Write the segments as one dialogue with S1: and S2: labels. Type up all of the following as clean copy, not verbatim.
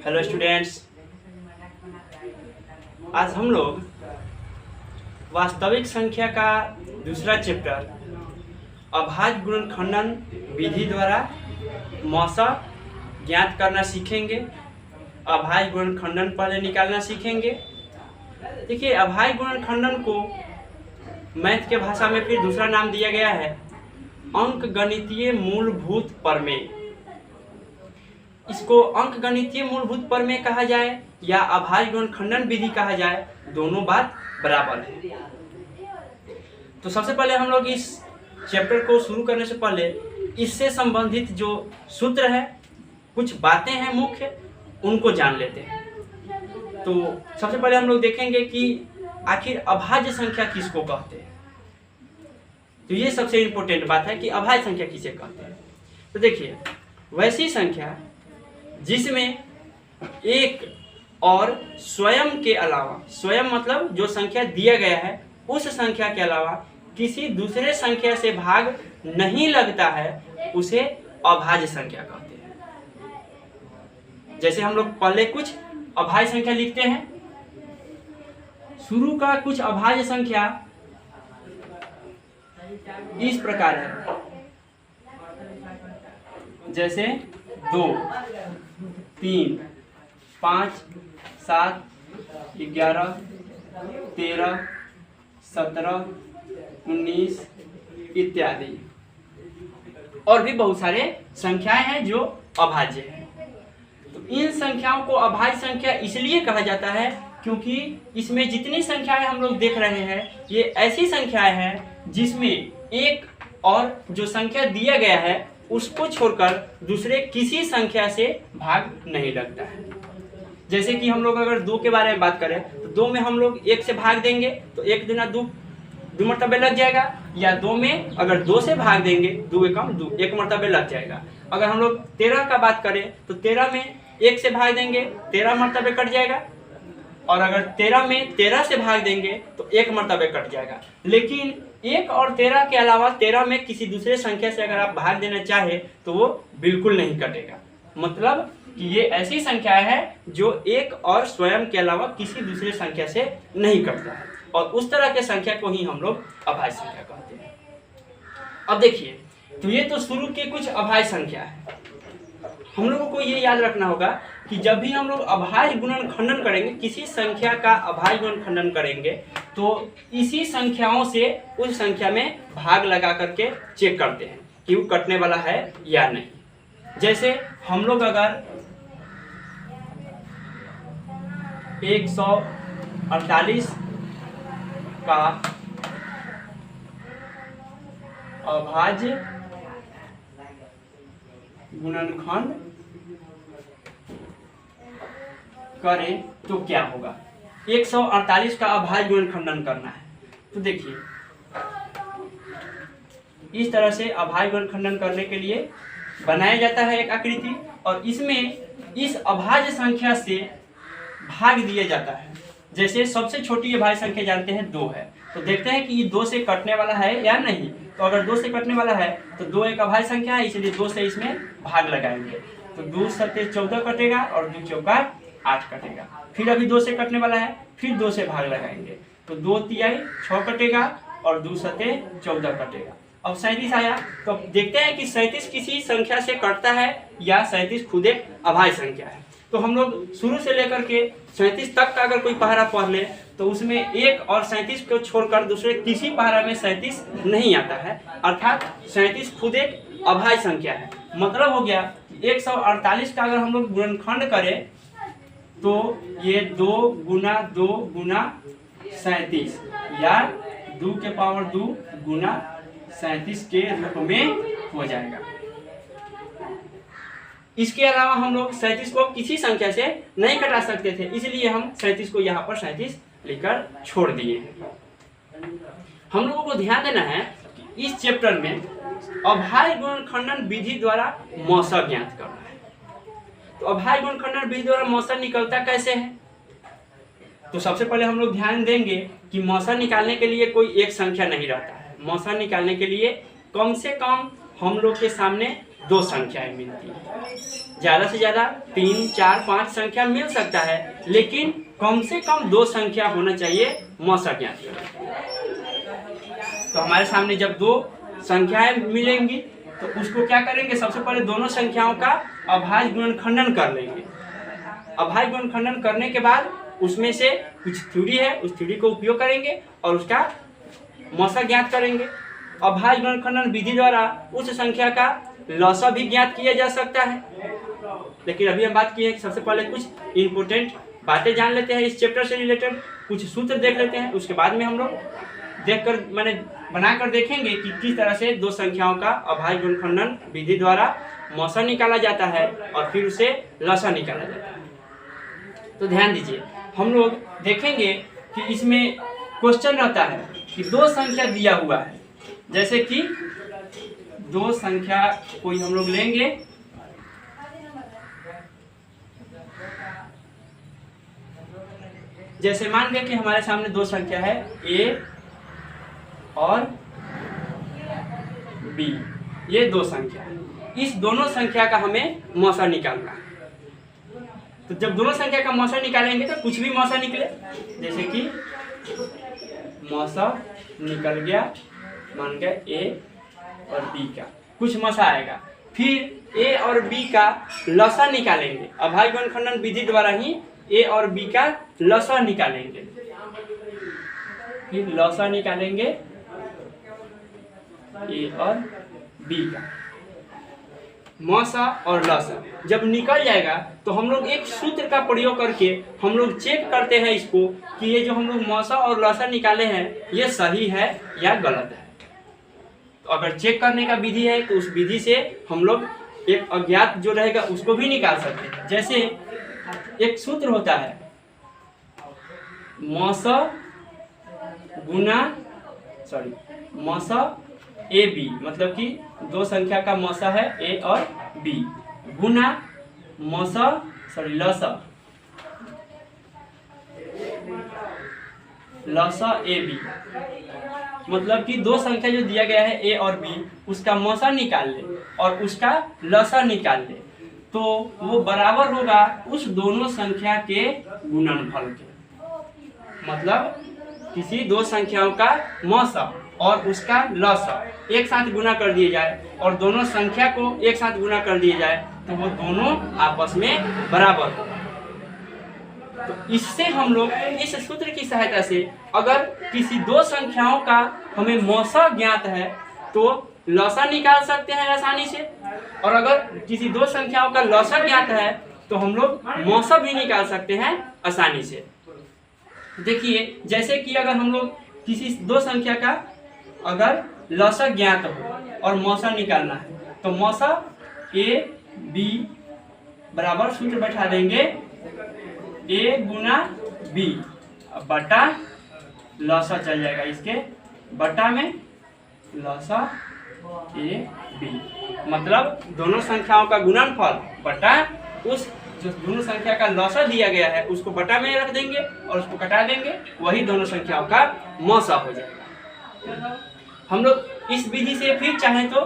S1: Hello students, आज हम लोग वास्तविक संख्या का दूसरा चैप्टर अभाज्य गुणनखंडन विधि द्वारा मौसा ज्ञात करना सीखेंगे। अभाज्य गुणनखंडन पहले निकालना सीखेंगे। देखिए, अभाज्य गुणनखंडन को मैथ के भाषा में फिर दूसरा नाम दिया गया है अंकगणितीय मूलभूत प्रमेय। इसको अंकगणितीय मूलभूत प्रमेय कहा जाए या अभाज्य गुणनखंडन विधि कहा जाए, दोनों बात बराबर है। तो सबसे पहले हम लोग इस चैप्टर को शुरू करने से पहले इससे संबंधित जो सूत्र है, कुछ बातें हैं मुख्य, उनको जान लेते हैं। तो सबसे पहले हम लोग देखेंगे कि आखिर अभाज्य संख्या किसको कहते हैं। तो ये सबसे इम्पोर्टेंट बात है कि अभाज्य संख्या किसे कहते हैं। तो देखिए, वैसी संख्या जिसमें एक और स्वयं के अलावा, स्वयं मतलब जो संख्या दिया गया है उस संख्या के अलावा किसी दूसरे संख्या से भाग नहीं लगता है, उसे अभाज्य संख्या कहते हैं। जैसे हम लोग पहले कुछ अभाज्य संख्या लिखते हैं। शुरू का कुछ अभाज्य संख्या इस प्रकार है, जैसे 2, 3, 5, 7, 11, 13, 17, 19 इत्यादि। और भी बहुत सारे संख्याएं हैं जो अभाज्य हैं। तो इन संख्याओं को अभाज्य संख्या इसलिए कहा जाता है क्योंकि इसमें जितनी संख्याएं हम लोग देख रहे हैं ये ऐसी संख्याएं हैं जिसमें एक और जो संख्या दिया गया है उसको छोड़कर दूसरे किसी संख्या से भाग नहीं लगता है। जैसे कि हम लोग अगर 2 के बारे में बात करें तो 2 में हम लोग 1 से भाग देंगे तो 1 दूना 2 मरतबे लग जाएगा, या 2 में अगर 2 से भाग देंगे 2 एकम 2 1 मरतबे लग जाएगा। अगर हम लोग 13 का बात करें तो 13 में 1 से भाग देंगे 13 मरतबे कट जाएगा, और अगर 13 में 13 से भाग देंगे तो 1 मरतबे कट जाएगा। लेकिन 1 और 13 के अलावा 13 में किसी दूसरे संख्या से अगर आप भाग देना चाहे तो वो बिल्कुल नहीं कटेगा। मतलब कि ये ऐसी संख्या है जो एक और स्वयं के अलावा किसी दूसरे संख्या से नहीं कटता है, और उस तरह के संख्या को ही हम लोग अभाज्य संख्या कहते हैं। अब देखिए, तो ये तो शुरू के कुछ अभाज्य संख्या है। हम लोगों को ये याद रखना होगा कि जब भी हम लोग अभाज्य गुणनखंडन करेंगे, किसी संख्या का अभाज्य गुणनखंडन करेंगे, तो इसी संख्याओं से उस संख्या में भाग लगा करके चेक करते हैं कि वो कटने वाला है या नहीं। जैसे हम लोग अगर 148 का अभाज्य गुणनखंड करें तो क्या होगा। 148 का अभाज्य गुणनखंडन करना है तो देखिए, इस तरह से अभाज्य गुणनखंडन करने के लिए बनाया जाता है एक आकृति, और इसमें इस अभाज्य संख्या से भाग दिया जाता है। जैसे सबसे छोटी अभाज्य संख्या जानते हैं 2 है, तो देखते हैं कि ये 2 से कटने वाला है या नहीं। तो अगर 2 से कटने वाला है तो 2 एक अभाज्य संख्या है, इसलिए 2 से इसमें भाग लगाएंगे तो 2 सत्ते 14 कटेगा और 2 चौका 8 कटेगा। फिर अभी 2 से कटने वाला है, फिर 2 से भाग लगाएंगे तो 2 तिहाई 6 कटेगा और 2 सत्ते 14 कटेगा। अब 37 आया, तो अब देखते हैं कि 37 किसी संख्या से कटता है या 37 खुद एक अभाज्य संख्या है। तो हम लोग शुरू से लेकर के 37 तक का अगर कोई पहाड़ा पढ़ ले तो उसमें 1 और 37 को छोड़कर दूसरे किसी पहाड़ा में 37 नहीं आता है, अर्थात 37 खुद एक अभाज्य संख्या है। मतलब हो गया 148 का अगर हम लोग गुणनखंड करें तो ये 2 गुना 2 गुना 37 या 2 के पावर 2 गुना 37 के रूप में हो जाएगा। इसके अलावा हम लोग 37 को किसी संख्या से नहीं कटा सकते थे, इसलिए हम 37 को यहाँ पर 37 लिखकर छोड़ दिए हैं। हम लोगों को ध्यान देना है कि इस चैप्टर में अभाज्य गुणनखंडन विधि द्वारा मौसा ज्ञात करना है। तो अभाज्य गुणनखंडन विधि द्वारा मौसा निकलता कैसे है, तो सबसे पहले हम लोग ध्यान देंगे कि मौसा निकालने के लिए कोई एक संख्या नहीं रहता है। मौसा निकालने के लिए कम से कम हम लोग के सामने 2 संख्याएं मिलती हैं। ज़्यादा से ज़्यादा 3, 4, 5 संख्या मिल सकता है, लेकिन कम से कम 2 संख्या होना चाहिए मौसा ज्ञात करने। तो हमारे सामने जब 2 संख्याएं मिलेंगी तो उसको क्या करेंगे, सबसे पहले दोनों संख्याओं का अभाज्य गुणनखंडन कर लेंगे। अभाज्य गुणनखंडन करने के बाद उसमें से कुछ थ्योरी है, उस थ्योरी को उपयोग करेंगे और उसका मौसा ज्ञात करेंगे। अभाज्य गुणनखंडन विधि द्वारा उस संख्या का लौसा भी ज्ञात किया जा सकता है। लेकिन अभी हम बात किए कि सबसे पहले कुछ इंपॉर्टेंट बातें जान लेते हैं इस चैप्टर से रिलेटेड, कुछ सूत्र देख लेते हैं, उसके बाद में हम लोग देखकर बनाकर देखेंगे कि किस तरह से 2 संख्याओं का अभाज्य गुणनखंडन विधि द्वारा मौसा निकाला जाता है और फिर उसे लौसा निकाला जाता है। तो ध्यान दीजिए, हम लोग देखेंगे कि इसमें क्वेश्चन रहता है कि 2 संख्या दिया हुआ है, जैसे कि 2 संख्या कोई हम लोग लेंगे, जैसे मान लें कि हमारे सामने 2 संख्या है A और B, ये 2 संख्या है। इस दोनों संख्या का हमें मौसा निकालना है। तो जब दोनों संख्या का मौसा निकालेंगे तो कुछ भी मौसा निकले, जैसे कि मौसा निकल गया, मान गया A और B का कुछ मौसा आएगा, फिर A और B का लौसा निकालेंगे। अभाज्य गुणनखंडन विधि द्वारा ही A और B का लौसा निकालेंगे, फिर लौसा निकालेंगे A और B का। मौसा और लौसा जब निकल जाएगा तो हम लोग एक सूत्र का प्रयोग करके हम लोग चेक करते हैं इसको कि ये जो हम लोग मौसा और लौसा निकाले हैं ये सही है या गलत है। तो अगर चेक करने का विधि है तो उस विधि से हम लोग एक अज्ञात जो रहेगा उसको भी निकाल सकते हैं। जैसे एक सूत्र होता है मौसा AB, मतलब कि 2 संख्या का मौसा है A और B, गुना लौसा AB, मतलब कि 2 संख्या जो दिया गया है A और B, उसका मौसा निकाल ले और उसका लौसा निकाल ले, तो वो बराबर होगा उस दोनों संख्या के गुणनफल के। मतलब किसी 2 संख्याओं का मौसा और उसका लौसा एक साथ गुना कर दिए जाए और दोनों संख्या को एक साथ गुना कर दिए जाए तो वो दोनों आपस में बराबर हो। तो इससे हम लोग इस सूत्र की सहायता से अगर किसी 2 संख्याओं का हमें मौसा ज्ञात है तो लौसा निकाल सकते हैं आसानी से, और अगर किसी 2 संख्याओं का लौसा ज्ञात है तो हम लोग मौसा भी निकाल सकते हैं आसानी से। देखिए, जैसे कि अगर हम लोग किसी 2 संख्या का अगर लौसा ज्ञात हो और मौसा निकालना है तो मौसा A B बराबर सूत्र बैठा देंगे A गुना B बटा लौसा चल जाएगा, इसके बटा में लौसा A B, मतलब दोनों संख्याओं का गुणनफल बटा उस जो दोनों संख्या का लौसा दिया गया है उसको बटा में रख देंगे और उसको कटा देंगे, वही दोनों संख्याओं का मौसा हो जाएगा। हम लोग इस विधि से फिर चाहें तो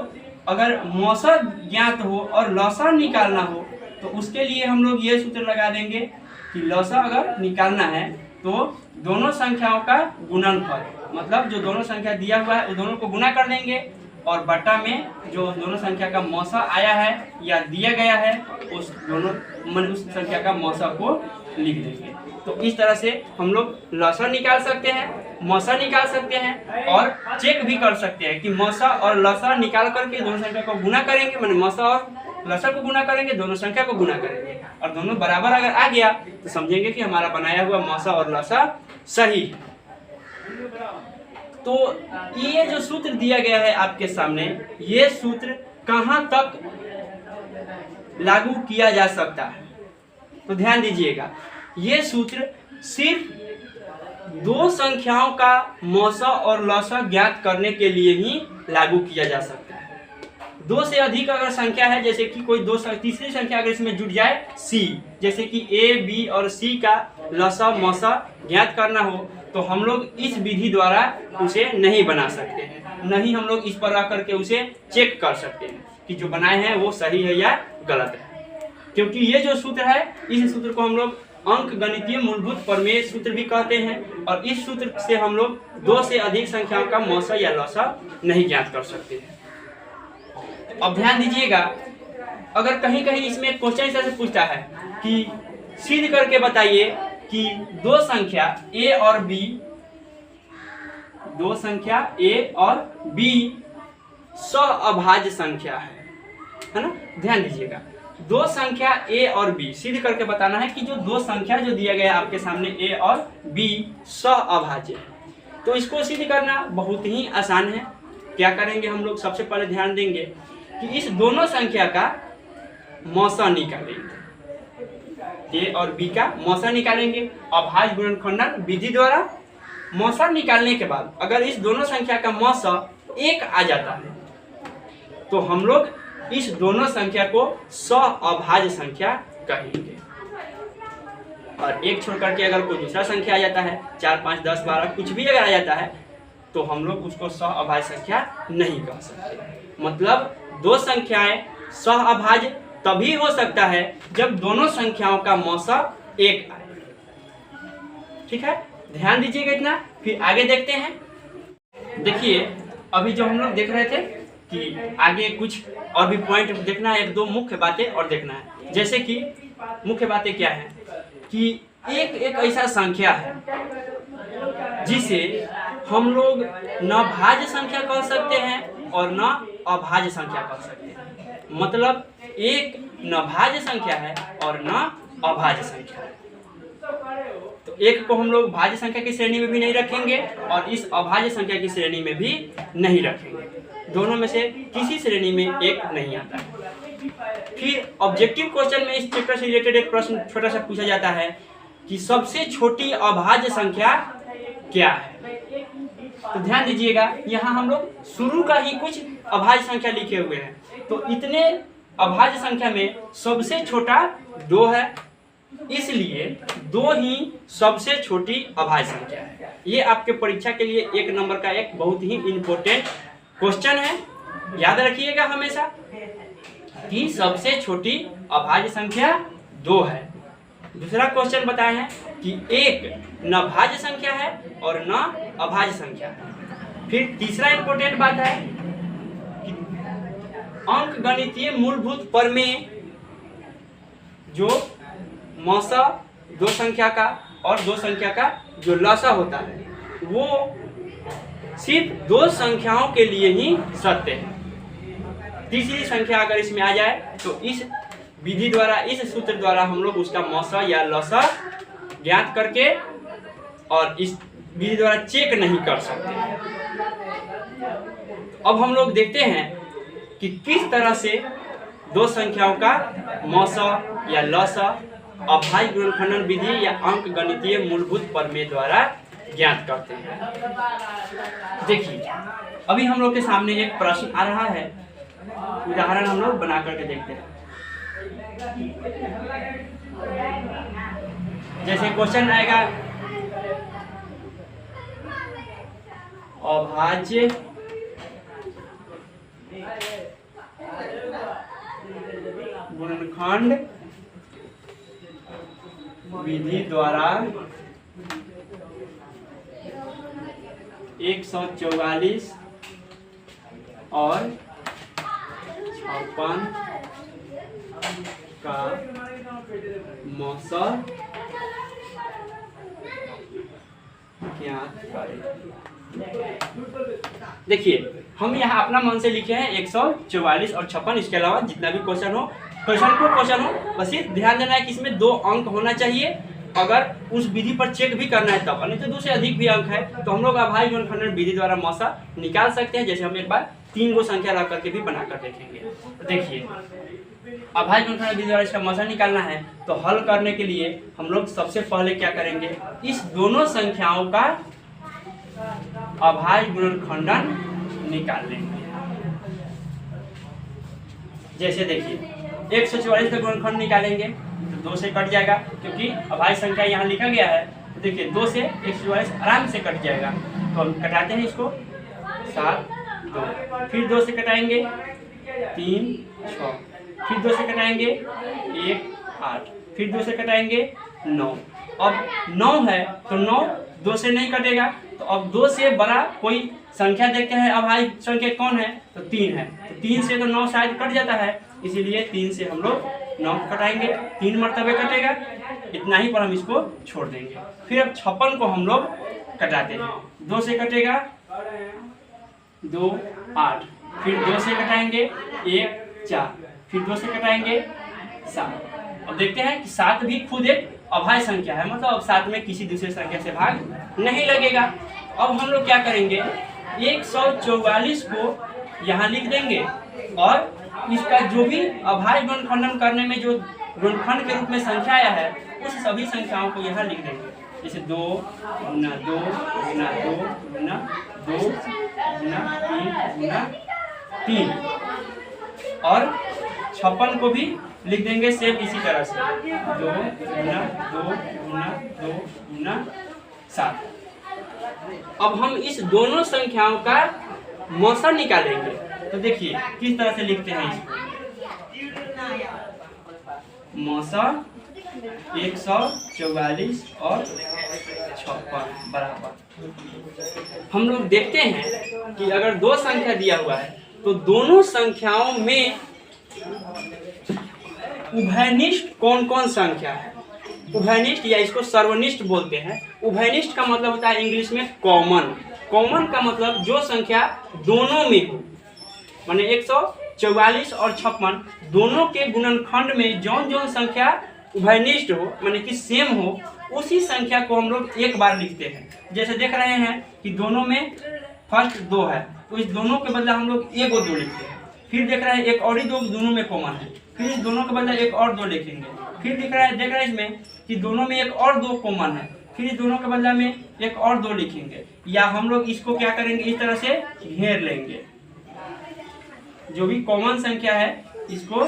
S1: अगर मौसा ज्ञात हो और लौसा निकालना हो तो उसके लिए हम लोग ये सूत्र लगा देंगे कि लौसा अगर निकालना है तो दोनों संख्याओं का गुणनफल, मतलब जो दोनों संख्या दिया हुआ है उस दोनों को गुना कर देंगे और बटा में जो दोनों संख्या का मौसा आया है या दिया गया है उस संख्या का मौसा को लिख देंगे। तो इस तरह से हम लोग लौसा निकाल सकते हैं, मौसा निकाल सकते हैं और चेक भी कर सकते हैं कि मौसा और लौसा निकाल करके दोनों संख्या को गुना करेंगे, माने मौसा और लौसा को गुना करेंगे, दोनों संख्या को गुना करेंगे और दोनों बराबर अगर आ गया तो समझेंगे कि हमारा बनाया हुआ मौसा और लौसा सही है। तो ये जो सूत्र दिया गया है आपके सामने, ये सूत्र कहाँ तक लागू किया जा सकता है? तो ध्यान दीजिएगा, ये सूत्र सिर्फ 2 संख्याओं का मौसा और लौसा ज्ञात करने के लिए ही लागू किया जा सकता है। 2 से अधिक अगर संख्या है, जैसे कि कोई तीसरी संख्या अगर इसमें जुड़ जाए C, जैसे कि A, B और C का लौसा मौसा ज्ञात करना हो तो हम लोग इस विधि द्वारा उसे नहीं बना सकते हैं, नहीं हम लोग इस पर रख करके उसे चेक कर सकते हैं, कि जो बनाए हैं वो सही है या गलत है, क्योंकि ये जो सूत्र है इस सूत्र को हम लोग अंक गणितीय मूलभूत प्रमेय सूत्र भी कहते हैं, और इस सूत्र से हम लोग 2 से अधिक संख्याओं का मौसा या लौसा नहीं ज्ञात कर सकते हैं। अब ध्यान दीजिएगा, अगर कहीं कहीं इसमें एक क्वेश्चन ऐसे पूछता है कि सिद्ध करके बताइए कि दो संख्या a और b, दो संख्या a और b सहअभाज्य संख्या है ना। ध्यान दीजिएगा, दो संख्या a और b सिद्ध करके बताना है कि जो दो संख्या जो दिया गया है आपके सामने a और b सहअभाज्य है। तो इसको सिद्ध करना बहुत ही आसान है। क्या करेंगे हम लोग, सबसे पहले ध्यान देंगे कि इस दोनों संख्या का मौसा निकालेंगे, a और b का मौसा निकालेंगे अभाज्य गुणनखंडन विधि द्वारा। मौसा निकालने के बाद अगर इस दोनों संख्या का मौसा 1 आ जाता है तो हम लोग इस दोनों संख्या को सहअभाज्य संख्या कहेंगे। और एक छोड़ करके अगर कोई दूसरा संख्या आ जाता है, 4, 5, 10, 12 कुछ भी अगर आ जाता है तो हम लोग उसको सहअभाज्य संख्या नहीं कह सकते। मतलब दो संख्याएं सहअभाज्य तभी हो सकता है जब दोनों संख्याओं का मौसा 1 आए। ठीक है, ध्यान दीजिएगा इतना, फिर आगे देखते हैं। देखिए अभी जो हम लोग देख रहे थे कि आगे कुछ और भी पॉइंट देखना है, 1-2 मुख्य बातें और देखना है। जैसे कि मुख्य बातें क्या है कि एक ऐसा संख्या है जिसे हम लोग न भाज्य संख्या कह सकते हैं और न अभाज्य संख्या कह सकते हैं। मतलब एक न भाज्य संख्या है और न अभाज्य संख्या है। तो एक को हम लोग भाज्य संख्या की श्रेणी में भी नहीं रखेंगे और इस अभाज्य संख्या की श्रेणी में भी नहीं रखेंगे। दोनों में से किसी श्रेणी में एक नहीं आता है। फिर ऑब्जेक्टिव क्वेश्चन में इस चैप्टर से रिलेटेड एक प्रश्न छोटा सा पूछा जाता है कि सबसे छोटी अभाज्य संख्या क्या है। तो ध्यान दीजिएगा, यहाँ हम लोग शुरू का ही कुछ अभाज्य संख्या लिखे हुए हैं। तो इतने अभाज्य संख्या में सबसे छोटा 2 है, इसलिए 2 ही सबसे छोटी अभाज्य संख्या है। ये आपके परीक्षा के लिए 1 नंबर का एक बहुत ही इम्पोर्टेंट क्वेश्चन है। याद रखिएगा हमेशा कि सबसे छोटी अभाज्य संख्या 2 है। दूसरा क्वेश्चन बताए हैं कि एक न भाज्य संख्या है और न अभाज्य संख्या है। फिर तीसरा इम्पोर्टेंट बात है कि अंक गणितीय मूलभूत प्रमेय जो मौसा दो संख्या का और दो संख्या का जो लसा होता है वो सिर्फ दो संख्याओं के लिए ही सत्य है। तीसरी संख्या अगर इसमें आ जाए तो इस विधि द्वारा, इस सूत्र द्वारा हम लोग उसका मौसा या लसा ज्ञात करके और इस विधि द्वारा चेक नहीं कर सकते। अब हम लोग देखते हैं कि किस तरह से दो संख्याओं का मौसा या लसा अभाज्य गुणनखंडन विधि या अंक गणितीय मूलभूत प्रमेय द्वारा ज्ञात करते हैं। देखिए अभी हम लोग के सामने एक प्रश्न आ रहा है, उदाहरण हम लोग बना करके देखते हैं। जैसे क्वेश्चन आएगा अभाज्य गुणनखंड विधि द्वारा 144 और 56 का मौसा ज्ञात करें। देखिए हम यहाँ अपना मन से लिखे हैं 144 और 56, इसके अलावा जितना भी क्वेश्चन हो बस ये ध्यान देना है कि इसमें 2 अंक होना चाहिए। अगर उस विधि पर चेक भी करना है तब, नहीं तो 2 से अधिक भी अंक है तो हम लोग अभाज्य गुणनखंडन विधि द्वारा मौसा निकाल सकते हैं। जैसे हम एक बार 3 गो संख्या रख करके भी बनाकर देखेंगे। देखिए अभाज्य गुणनखंडन विधि द्वारा इसका मौसा निकालना है तो हल करने के लिए हम लोग सबसे पहले क्या करेंगे, इस दोनों संख्याओं का अभाज्य गुणनखंडन निकाल लेंगे। जैसे देखिए 144 का गुणनखंड निकालेंगे तो 2 से कट जाएगा, क्योंकि अभाज्य संख्या यहाँ लिखा गया है। तो देखिए 2 से 144 आराम से कट जाएगा। तो हम कटाते हैं इसको 7, 2, फिर 2 से कटाएंगे 3 6, फिर 2 से कटाएंगे 1 8, फिर 2 से कटाएंगे 9। अब 9 है तो 9 2 से नहीं कटेगा, तो अब 2 से बड़ा कोई संख्या देखते हैं। अब हाई संख्या कौन है, तो 3 है, तो 3 से तो 9 शायद कट जाता है, इसीलिए 3 से हम लोग 9 कटाएंगे, 3 मरतबे कटेगा, इतना ही पर हम इसको छोड़ देंगे। फिर अब 56 को हम लोग कटाते हैं, 2 से कटेगा 2 8, फिर 2 से कटाएंगे 1 4, फिर 2 से कटाएंगे 7। अब देखते हैं कि 7 भी खुद एक अभाज्य संख्या है, मतलब अब 7 में किसी दूसरे संख्या से भाग नहीं लगेगा। अब हम लोग क्या करेंगे, 144 को यहाँ लिख देंगे और इसका जो भी अभाज्य गुणनखंडन करने में जो गुणनखंड के रूप में संख्या आया है उस सभी संख्याओं को यहाँ लिख देंगे, जैसे 2 गुना 2 गुना 2 गुना 2 गुना 3 गुना 3, और 56 को भी लिख देंगे सेम इसी तरह से, 2 गुना 2 गुना 2 गुना 7। अब हम इस दोनों संख्याओं का मौसा निकालेंगे, तो देखिए किस तरह से लिखते हैं इसको। मौसा 144 और 56 बराबर। हम लोग देखते हैं कि अगर दो संख्या दिया हुआ है तो दोनों संख्याओं में उभयनिष्ठ कौन कौन संख्या है। उभयनिष्ठ या इसको सर्वनिष्ठ बोलते हैं। उभयनिष्ठ का मतलब होता है इंग्लिश में कॉमन। कॉमन का मतलब जो संख्या दोनों में हो, माने 144 और 56 दोनों के गुणनखंड में जौन जौन संख्या उभयनिष्ठ हो, माने कि सेम हो, उसी संख्या को हम लोग एक बार लिखते हैं। जैसे देख रहे हैं कि दोनों में फर्स्ट 2 है, तो इस दोनों के बदला हम लोग 1 और 2 लिखते हैं। फिर देख रहे हैं एक और ही 2 दोनों में कॉमन है, फिर इस दोनों के बदला एक और 2 लिखेंगे। फिर देख रहे हैं इसमें कि दोनों में एक और 2 कॉमन है, फिर इस दोनों के बदला में एक और 2 लिखेंगे। या हम लोग इसको क्या करेंगे, इस तरह से घेर लेंगे, जो भी कॉमन संख्या है इसको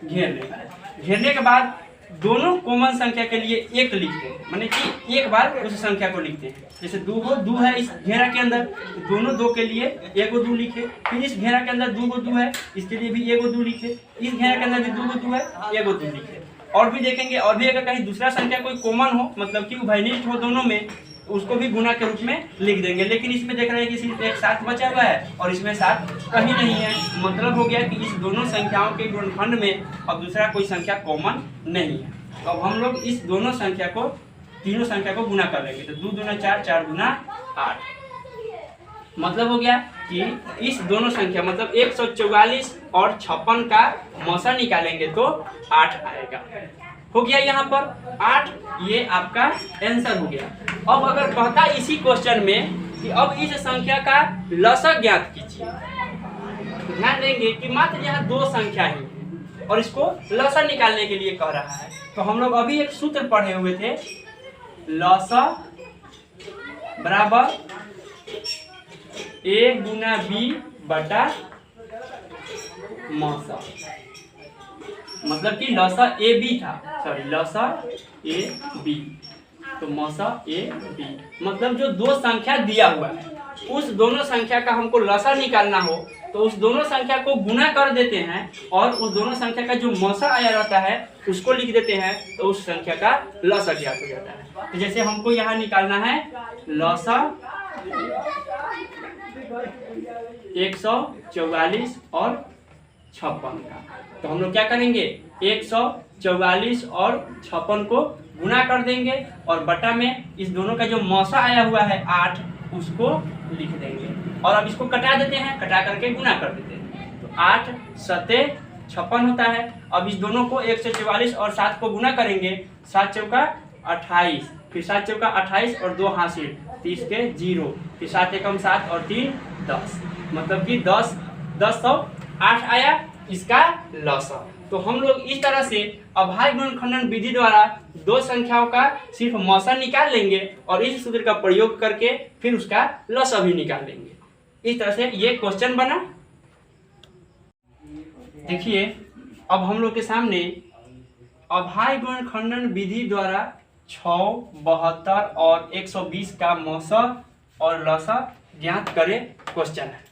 S1: घेर लेंगे। घेरने के बाद दोनों कॉमन संख्या के लिए 1 लिखते हैं, माने कि एक बार उस संख्या को लिखते हैं। जैसे 2 है इस घेरा के अंदर, दोनों 2 के लिए 1 और 2 लिखे। फिर इस घेरा के अंदर 2 है, इसके लिए भी 1 और 2 लिखे। इस घेरा के अंदर भी 2 है, 1 और 2 लिखे। और भी देखेंगे, और भी अगर कहीं दूसरा संख्या कोई कॉमन हो, मतलब कि उभयनिष्ठ हो दोनों में, उसको भी गुना के रूप में लिख देंगे। लेकिन इसमें देख रहे हैं कि सिर्फ एक 7 बचा हुआ है और इसमें 7 कहीं नहीं है। मतलब हो गया कि इस दोनों संख्याओं के गुणनखंड में अब दूसरा कोई संख्या कॉमन नहीं है। तो अब हम लोग इस दोनों संख्या को, तीनों संख्या को गुना कर लेंगे। तो 2 दूना 4, 4 दूना 8। मतलब हो गया कि इस दोनों संख्या मतलब 144 और 56 का मौसा निकालेंगे तो 8 आएगा। हो गया यहाँ पर 8, ये आपका आंसर हो गया। अब अगर कहता इसी क्वेश्चन में कि अब इस संख्या का लसक ज्ञात कीजिए, ध्यान देंगे कि मात्र यहाँ 2 संख्या ही है और इसको लसक निकालने के लिए कह रहा है। तो हम लोग अभी एक सूत्र पढ़े हुए थे, लसक बराबर A गुना B बटा मौसा। मतलब कि लसा ए बी था, सॉरी लसा ए बी, तो मौसा ए बी। मतलब जो 2 संख्या दिया हुआ है उस दोनों संख्या का हमको लसा निकालना हो तो उस दोनों संख्या को गुना कर देते हैं और उस दोनों संख्या का जो मौसा आया रहता है उसको लिख देते हैं, तो उस संख्या का लसा ज्ञात हो जाता है। तो जैसे हमको यहाँ निकालना है लसा 144 और 56 का, तो हम लोग क्या करेंगे 144 और 56 को गुना कर देंगे और बटा में इस दोनों का जो मौसा आया हुआ है 8 उसको लिख देंगे। और अब इसको कटा देते हैं, कटा करके गुना कर देते हैं, तो 8 सते 56 होता है। अब इस दोनों को 144 और 7 को गुना करेंगे, 7 चौका 28, फिर 7 चौका 28 और 2 हासिल 30 के 0, फिर 7 एकम 7 और 3 10, मतलब कि 10 आया इसका लसा। तो हम लोग इस तरह से अभाज्य गुणनखंडन विधि द्वारा 2 संख्याओं का सिर्फ मौसा निकाल लेंगे और इस सूत्र का प्रयोग करके फिर उसका लसा भी निकाल लेंगे। इस तरह से ये क्वेश्चन बना। देखिए अब हम लोग के सामने अभाज्य गुणनखंडन विधि द्वारा 6, 72 और 120 का मौसा और लसा ज्ञात करें क्वेश्चन है।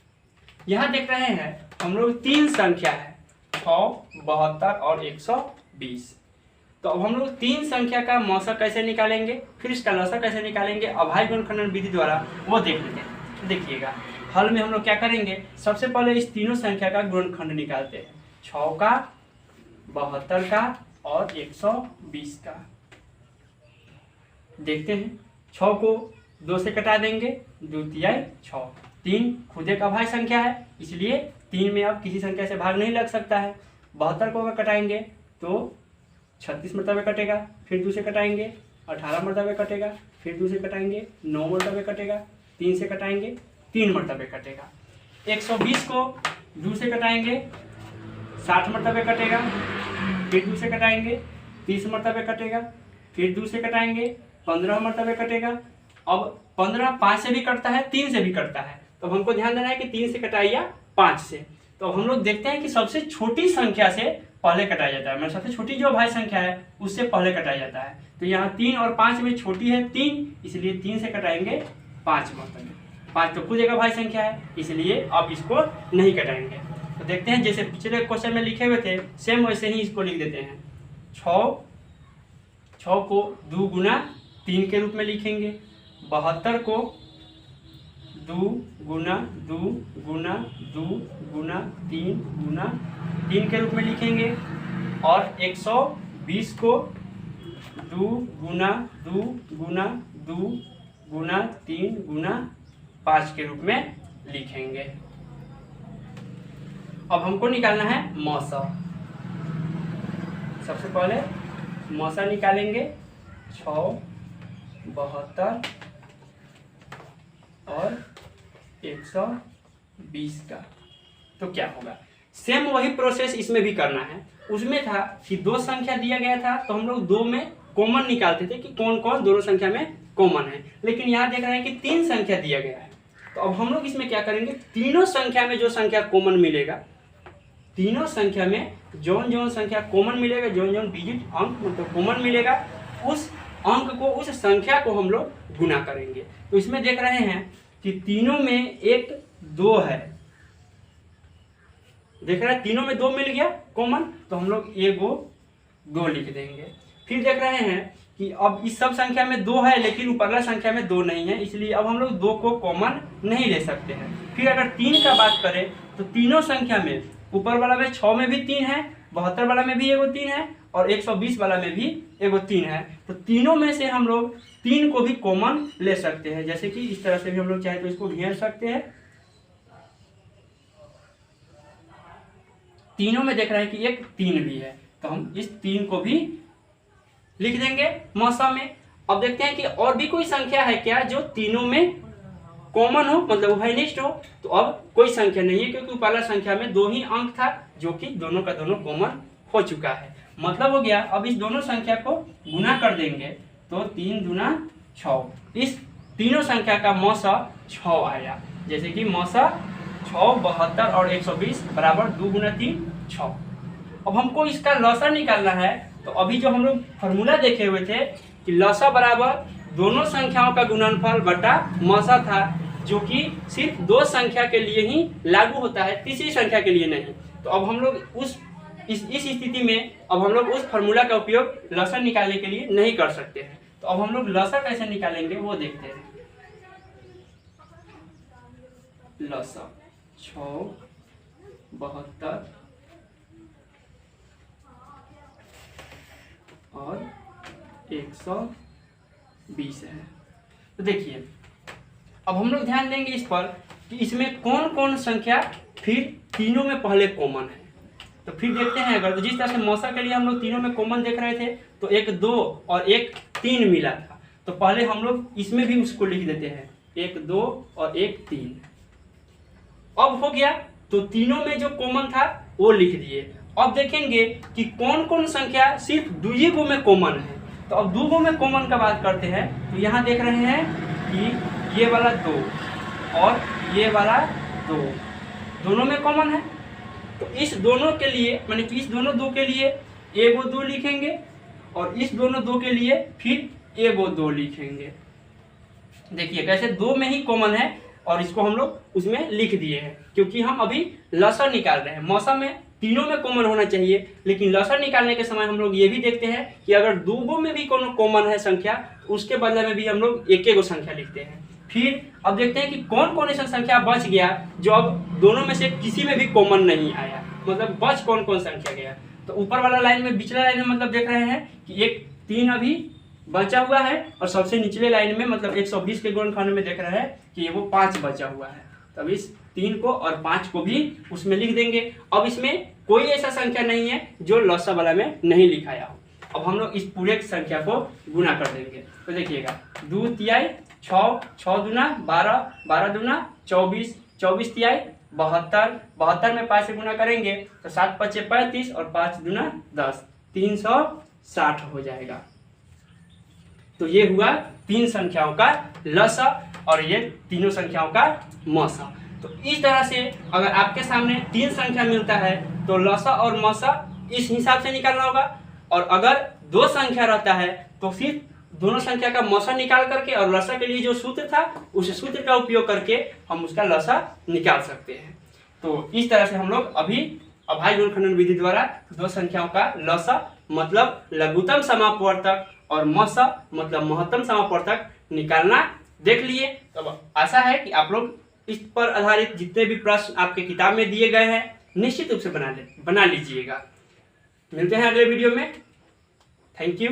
S1: यहाँ देख रहे हैं हम लोग तीन संख्या है 6, 72 और 120। तो अब हम लोग तीन संख्या का मौसा कैसे निकालेंगे, फिर इसका लसा कैसे निकालेंगे अभाज्य गुणनखंडन विधि द्वारा, वो देख लेते हैं। देखिएगा हल में हम लोग क्या करेंगे, सबसे पहले इस तीनों संख्या का गुणनखंड निकालते हैं, 6 का, 72 का और 120 का। देखते हैं 6 को 2 से कटा देंगे, 2 तिहाई 6। 3 खुद एक अभाज्य संख्या है, इसलिए 3 में अब किसी संख्या से भाग नहीं लग सकता है। 72 को अगर कटाएंगे तो 36 मरतबे कटेगा, फिर 2 से कटाएंगे 18 मरतबे कटेगा, फिर 2 से कटाएंगे 9 मरतबे कटेगा, 3 से कटाएंगे 3 मरतबे कटेगा। 120 को 2 से कटाएंगे 60 मरतबे कटेगा, फिर 2 से कटाएंगे 30 मरतबे कटेगा, फिर 2 से कटाएंगे 15 मरतबे कटेगा। अब 15 5 से भी कटता है, 3 से भी कटता है, तो हमको ध्यान देना है कि 3 से कटाई या 5 से। तो हम लोग देखते हैं कि सबसे छोटी संख्या से पहले कटाया जाता है, मतलब सबसे छोटी जो अभाज्य संख्या है उससे पहले कटाया जाता है। तो यहाँ 3 और 5 में छोटी है 3, इसलिए 3 से कटाएंगे 5 मरतबे। 5 तो खुद एक अभाज्य संख्या है, इसलिए अब इसको नहीं कटाएंगे। तो देखते हैं जैसे पिछले क्वेश्चन में लिखे हुए थे सेम वैसे ही इसको लिख देते हैं। 6 को 2 गुना 3 के रूप में लिखेंगे, 72 को 2 गुना 2 गुना 2 गुना 3 गुना 3 के रूप में लिखेंगे, और 120 को 2 गुना 2 गुना 2 गुना 3 गुना 5 के रूप में लिखेंगे। अब हमको निकालना है मौसा। सबसे पहले मौसा निकालेंगे 6, 72 और 120 का। तो क्या होगा, सेम वही प्रोसेस इसमें भी करना है। उसमें था कि 2 संख्या दिया गया था तो हम लोग 2 में कॉमन निकालते थे कि कौन कौन दोनों संख्या में कॉमन है, लेकिन यहाँ देख रहे हैं कि 3 संख्या दिया गया है। तो अब हम लोग इसमें क्या करेंगे, तीनों संख्या में जो संख्या कॉमन मिलेगा, तीनों संख्या में जौन जौन संख्या कॉमन मिलेगा, जौन जौन डिजिट अंक मतलब कॉमन मिलेगा, उस अंक को उस संख्या को हम लोग गुना करेंगे। तो इसमें देख रहे हैं कि तीनों में 1 2 है, देख रहे हैं तीनों में 2 मिल गया कॉमन, तो हम लोग 1 2 लिख देंगे। फिर देख रहे हैं कि अब इस सब संख्या में 2 है लेकिन ऊपरला संख्या में 2 नहीं है, इसलिए अब हम लोग 2 को कॉमन नहीं ले सकते हैं। फिर अगर 3 का बात करें तो तीनों संख्या में ऊपर वाला में 6 में भी 3 है, 72 वाला में भी 3 है और 120 वाला में भी 3 है। तो तीनों में से हम लोग 3 को भी कॉमन ले सकते हैं, जैसे कि इस तरह से भी हम लोग चाहे तो इसको घेर सकते हैं। तीनों में देख रहे हैं कि 3 भी है, तो हम इस 3 को भी लिख देंगे मौसा में। अब देखते हैं कि और भी कोई संख्या है क्या जो तीनों में कॉमन हो, मतलब उभयनिष्ठ हो। तो अब कोई संख्या नहीं है, क्योंकि ऊपरला संख्या में 2 ही अंक था जो कि दोनों का दोनों कॉमन हो चुका है। मतलब हो गया, अब इस दोनों संख्या को गुना कर देंगे तो 3 दूना 6, इस तीनों संख्या का मौसा 6 आया। जैसे कि मौसा 6, 72 और 120 बराबर 2 गुना 3 6। अब हमको इसका लसा निकालना है, तो अभी जो हम लोग फॉर्मूला देखे हुए थे कि लसा बराबर दोनों संख्याओं का गुणनफल बटा मौसा था, जो कि सिर्फ 2 संख्या के लिए ही लागू होता है, तीसरी संख्या के लिए नहीं। तो अब हम लोग इस स्थिति में अब हम लोग उस फॉर्मूला का उपयोग लसा निकालने के लिए नहीं कर सकते हैं। तो अब हम लोग लसा कैसे निकालेंगे वो देखते हैं। लसा 6, 72 और 120 है। तो देखिए अब हम लोग ध्यान देंगे इस पर कि इसमें कौन कौन संख्या फिर तीनों में पहले कॉमन है। तो फिर देखते हैं, अगर तो जिस तरह से मौसा के लिए हम लोग तीनों में कॉमन देख रहे थे तो 1 2 और 1 3 मिला था, तो पहले हम लोग इसमें भी उसको लिख देते हैं 1 2 और 1 3। अब हो गया, तो तीनों में जो कॉमन था वो लिख दिए। अब देखेंगे कि कौन कौन संख्या सिर्फ 2 में कॉमन है। तो अब 2 में कॉमन का बात करते हैं, तो यहाँ देख रहे हैं कि ये वाला 2 और ये वाला 2 दोनों में कॉमन है। तो इस दोनों के लिए माने कि इस दोनों 2 के लिए 1 2 लिखेंगे और इस दोनों 2 के लिए फिर 1 2 लिखेंगे। देखिए कैसे 2 में ही कॉमन है, और इसको हम लोग उसमें लिख दिए हैं, क्योंकि हम अभी लसा निकाल रहे हैं। मौसा में तीनों में कॉमन होना चाहिए, लेकिन लसा निकालने के समय हम लोग ये भी देखते हैं कि अगर दो में भी कोनो कॉमन है संख्या, तो उसके बदले में भी हम लोग एक एक संख्या लिखते हैं। फिर अब देखते हैं कि कौन कौन ऐसा संख्या बच गया जो अब दोनों में से किसी में भी कॉमन नहीं आया, मतलब बच कौन कौन संख्या गया। तो ऊपर वाला लाइन में, पिछला लाइन में मतलब देख रहे हैं कि एक 3 अभी बचा हुआ है, और सबसे निचले लाइन में मतलब 120 के गुणनखंड में देख रहे हैं कि वो 5 बचा हुआ है। तब इस 3 को और 5 को भी उसमें लिख देंगे। अब इसमें कोई ऐसा संख्या नहीं है जो लसा वाला में नहीं लिखाया हो। अब हम लोग इस पूरे संख्या को गुना कर देंगे। तो देखिएगा 2 तिहाई 6, 6 दूना 12, 12 दूना 24, 24 तिहाई 72, 72 में 5 से गुना करेंगे तो 7 पचे 35 और 5 दूना 10, 360 हो जाएगा। तो ये हुआ 3 संख्याओं का लसा और ये तीनों संख्याओं का मसा। तो इस तरह से अगर आपके सामने 3 संख्या मिलता है तो लसा और मसा इस हिसाब से निकालना होगा, और अगर 2 संख्या रहता है तो फिर दोनों संख्या का मसा निकाल करके और लसा के लिए जो सूत्र था उस सूत्र का उपयोग करके हम उसका लसा निकाल सकते हैं। तो इस तरह से हम लोग अभी अभाज्य गुणनखंड विधि द्वारा 2 संख्याओं का लसा मतलब लघुत्तम समापवर्तक और मसा मतलब महत्तम समापवर्तक निकालना देख लिए। तो आशा है कि आप लोग इस पर आधारित जितने भी प्रश्न आपके किताब में दिए गए हैं निश्चित रूप से बना लीजिएगा। मिलते हैं अगले वीडियो में। Thank you.